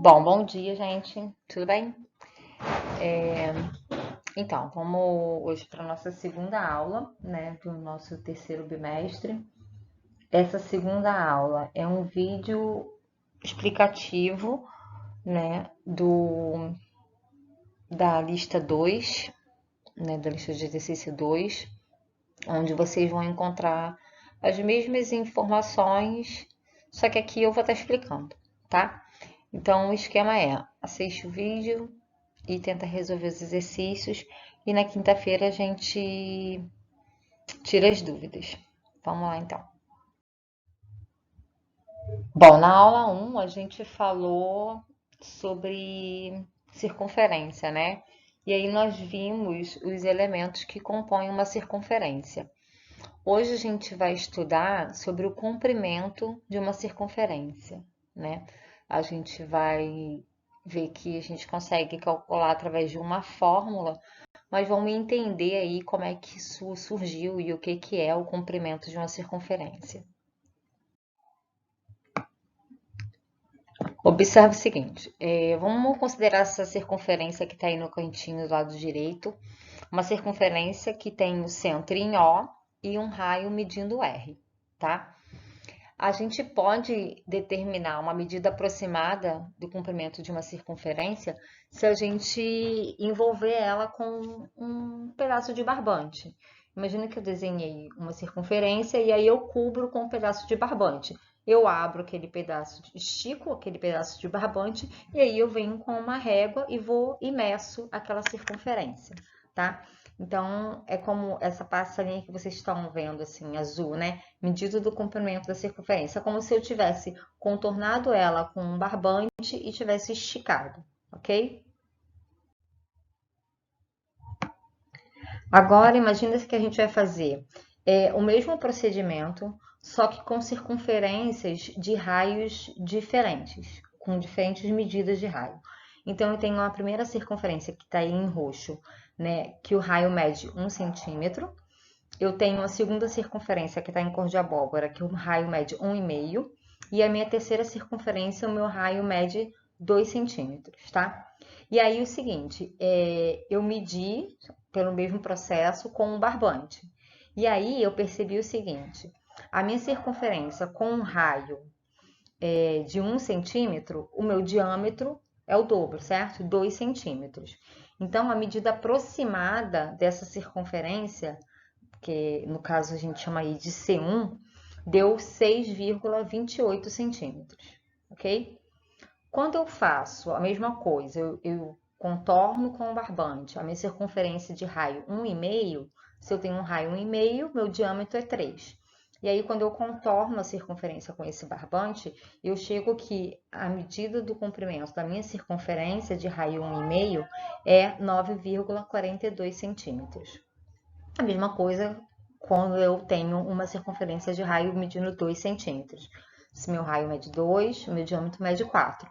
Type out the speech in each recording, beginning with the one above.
Bom dia, gente. Tudo bem? Então, vamos hoje para a nossa segunda aula, né, do nosso terceiro bimestre. Essa segunda aula é um vídeo explicativo, né, da lista 2, né, da lista de exercício 2, onde vocês vão encontrar as mesmas informações, só que aqui eu vou estar explicando, tá? Então, o esquema é: assiste o vídeo e tenta resolver os exercícios, e na quinta-feira a gente tira as dúvidas. Vamos lá, então. Bom, na aula 1 a gente falou sobre circunferência, né? E aí nós vimos os elementos que compõem uma circunferência. Hoje a gente vai estudar sobre o comprimento de uma circunferência, né? A gente vai ver que a gente consegue calcular através de uma fórmula, mas vamos entender aí como é que isso surgiu e o que que é o comprimento de uma circunferência. Observe o seguinte, vamos considerar essa circunferência que está aí no cantinho do lado direito, uma circunferência que tem o centro em O e um raio medindo R, tá? A gente pode determinar uma medida aproximada do comprimento de uma circunferência se a gente envolver ela com um pedaço de barbante. Imagina que eu desenhei uma circunferência e aí eu cubro com um pedaço de barbante. Eu abro aquele pedaço, estico aquele pedaço de barbante e aí eu venho com uma régua e vou e meço aquela circunferência, tá? Então, é como essa passarinha que vocês estão vendo, assim, azul, né? Medida do comprimento da circunferência. É como se eu tivesse contornado ela com um barbante e tivesse esticado, ok? Agora, imagina que a gente vai fazer o mesmo procedimento, só que com circunferências de raios diferentes, com diferentes medidas de raio. Então, eu tenho a primeira circunferência que está aí em roxo, né? Que o raio mede 1 centímetro. Eu tenho a segunda circunferência que está em cor de abóbora, que o raio mede 1,5. E a minha terceira circunferência, o meu raio mede 2 centímetros, tá? E aí o seguinte, eu medi pelo mesmo processo com um barbante. E aí eu percebi o seguinte, a minha circunferência com um raio de 1 centímetro, o meu diâmetro é o dobro, certo? 2 centímetros. Então, a medida aproximada dessa circunferência, que no caso a gente chama aí de C1, deu 6,28 centímetros, ok? Quando eu faço a mesma coisa, eu contorno com o barbante a minha circunferência de raio 1,5, se eu tenho um raio 1,5, meu diâmetro é 3. E aí, quando eu contorno a circunferência com esse barbante, eu chego que a medida do comprimento da minha circunferência de raio 1,5 é 9,42 centímetros. A mesma coisa quando eu tenho uma circunferência de raio medindo 2 centímetros. Se meu raio mede 2, o meu diâmetro mede 4.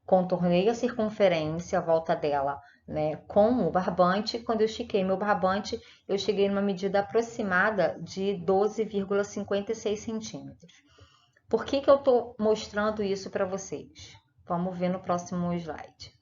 Contornei a circunferência, a volta dela, né, com o barbante. Quando eu estiquei meu barbante, eu cheguei numa medida aproximada de 12,56 centímetros. Por que eu estou mostrando isso para vocês? Vamos ver no próximo slide.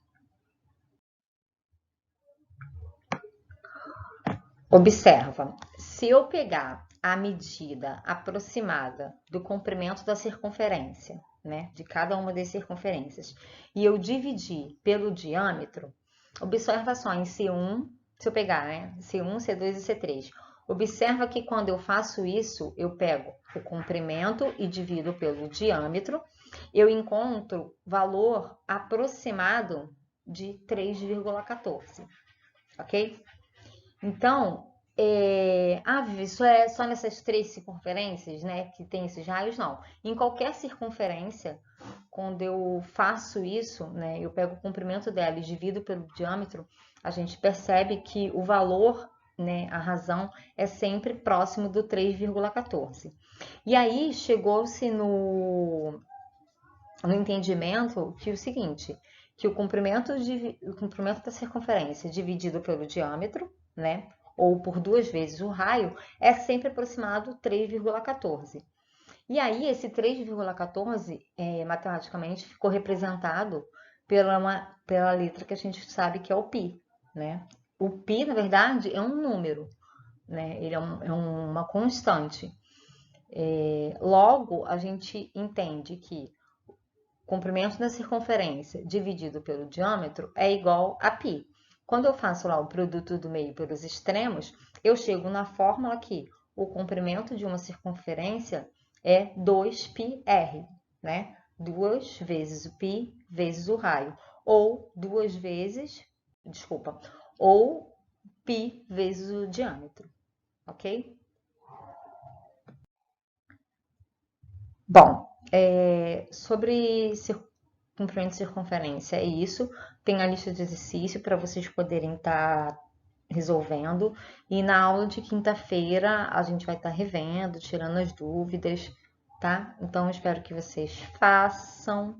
Observa, se eu pegar a medida aproximada do comprimento da circunferência, né, de cada uma das circunferências, e eu dividir pelo diâmetro, observa só em C1, se eu pegar, né, C1, C2 e C3, observa que quando eu faço isso, eu pego o comprimento e divido pelo diâmetro, eu encontro valor aproximado de 3,14, ok? Então, Vivi, isso é só nessas três circunferências, né, que tem esses raios? Não. Em qualquer circunferência, quando eu faço isso, né, eu pego o comprimento dela e divido pelo diâmetro, a gente percebe que o valor, né, a razão, é sempre próximo do 3,14. E aí chegou-se no entendimento que o seguinte, que o comprimento da circunferência dividido pelo diâmetro, né, ou por 2 vezes o raio, é sempre aproximado 3,14. E aí esse 3,14 matematicamente ficou representado pela letra que a gente sabe que é o π, né? O π, na verdade, é um número, né? Ele é uma constante. Logo, a gente entende que o comprimento da circunferência dividido pelo diâmetro é igual a π. Quando eu faço lá o produto do meio pelos extremos, eu chego na fórmula que o comprimento de uma circunferência é 2πr, né? 2 vezes o π vezes o raio, ou ou π vezes o diâmetro, ok? Bom, sobre comprimento de circunferência é isso. Tem a lista de exercício para vocês poderem estar resolvendo. E na aula de quinta-feira a gente vai estar revendo, tirando as dúvidas, tá? Então, espero que vocês façam.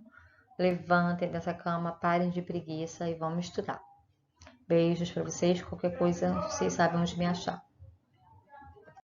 Levantem dessa cama, parem de preguiça e vamos estudar. Beijos para vocês. Qualquer coisa, vocês sabem onde me achar.